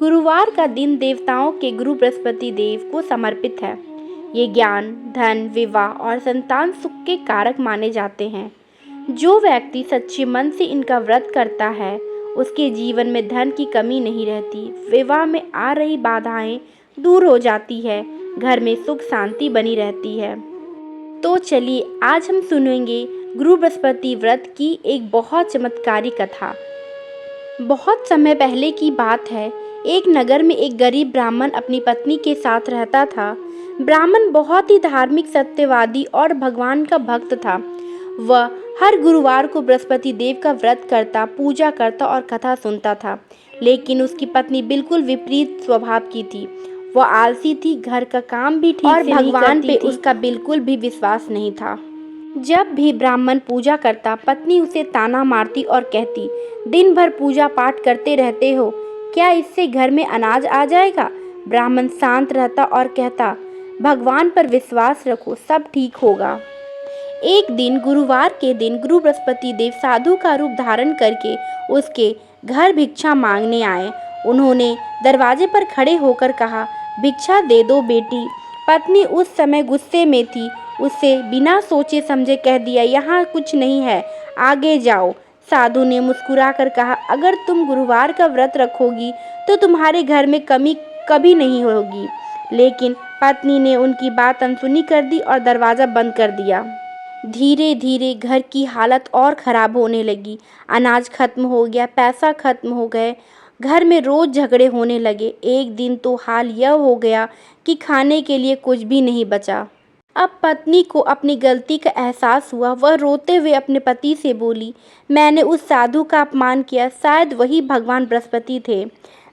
गुरुवार का दिन देवताओं के गुरु बृहस्पति देव को समर्पित है। ये ज्ञान, धन, विवाह और संतान सुख के कारक माने जाते हैं। जो व्यक्ति सच्चे मन से इनका व्रत करता है उसके जीवन में धन की कमी नहीं रहती, विवाह में आ रही बाधाएं दूर हो जाती है, घर में सुख शांति बनी रहती है। तो चलिए आज हम सुनेंगे गुरु बृहस्पति व्रत की एक बहुत चमत्कारी कथा। बहुत समय पहले की बात है। एक नगर में एक गरीब ब्राह्मण अपनी पत्नी के साथ रहता था। ब्राह्मण बहुत ही धार्मिक, सत्यवादी और भगवान का भक्त था। वह हर गुरुवार को बृहस्पति देव का व्रत करता, पूजा करता और कथा सुनता था। लेकिन उसकी पत्नी बिल्कुल विपरीत स्वभाव की थी। वह आलसी थी, घर का काम भी ठीक से नहीं करती थी और भगवान पे उसका बिल्कुल भी विश्वास नहीं था। जब भी ब्राह्मण पूजा करता, पत्नी उसे ताना मारती और कहती, दिन भर पूजा पाठ करते रहते हो, क्या इससे घर में अनाज आ जाएगा? ब्राह्मण शांत रहता और कहता, भगवान पर विश्वास रखो, सब ठीक होगा। एक दिन गुरुवार के दिन गुरु बृहस्पति देव साधु का रूप धारण करके उसके घर भिक्षा मांगने आए। उन्होंने दरवाजे पर खड़े होकर कहा, भिक्षा दे दो बेटी। पत्नी उस समय गुस्से में थी। उसे बिना सोचे समझे कह दिया, यहाँ कुछ नहीं है, आगे जाओ। साधु ने मुस्कुराकर कहा, अगर तुम गुरुवार का व्रत रखोगी तो तुम्हारे घर में कमी कभी नहीं होगी। लेकिन पत्नी ने उनकी बात अनसुनी कर दी और दरवाज़ा बंद कर दिया। धीरे धीरे घर की हालत और ख़राब होने लगी। अनाज खत्म हो गया, पैसा खत्म हो गए, घर में रोज़ झगड़े होने लगे। एक दिन तो हाल यह हो गया कि खाने के लिए कुछ भी नहीं बचा। अब पत्नी को अपनी गलती का एहसास हुआ। वह रोते हुए अपने पति से बोली, मैंने उस साधु का अपमान किया, शायद वही भगवान बृहस्पति थे।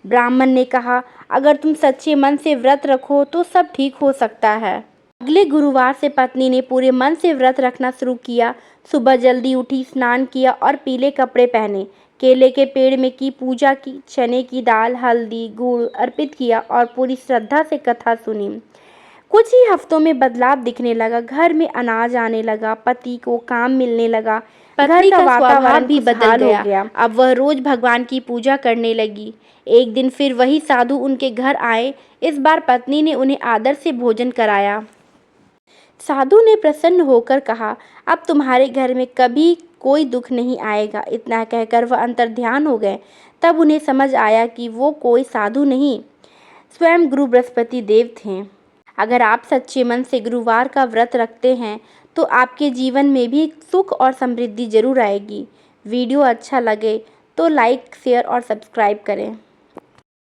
ब्राह्मण ने कहा, अगर तुम सच्चे मन से व्रत रखो तो सब ठीक हो सकता है। अगले गुरुवार से पत्नी ने पूरे मन से व्रत रखना शुरू किया। सुबह जल्दी उठी, स्नान किया और पीले कपड़े पहने। केले के पेड़ में की पूजा की, चने की दाल, हल्दी, गुड़ अर्पित किया और पूरी श्रद्धा से कथा सुनी। कुछ ही हफ्तों में बदलाव दिखने लगा। घर में अनाज आने लगा, पति को काम मिलने लगा, घर का वातावरण भी बदल गया। अब वह रोज भगवान की पूजा करने लगी। एक दिन फिर वही साधु उनके घर आए। इस बार पत्नी ने उन्हें आदर से भोजन कराया। साधु ने प्रसन्न होकर कहा, अब तुम्हारे घर में कभी कोई दुख नहीं आएगा। इतना कहकर वह अंतर्ध्यान हो गए। तब उन्हें समझ आया कि वो कोई साधु नहीं, स्वयं गुरु बृहस्पति देव थे। अगर आप सच्चे मन से गुरुवार का व्रत रखते हैं तो आपके जीवन में भी सुख और समृद्धि जरूर आएगी। वीडियो अच्छा लगे तो लाइक, शेयर और सब्सक्राइब करें।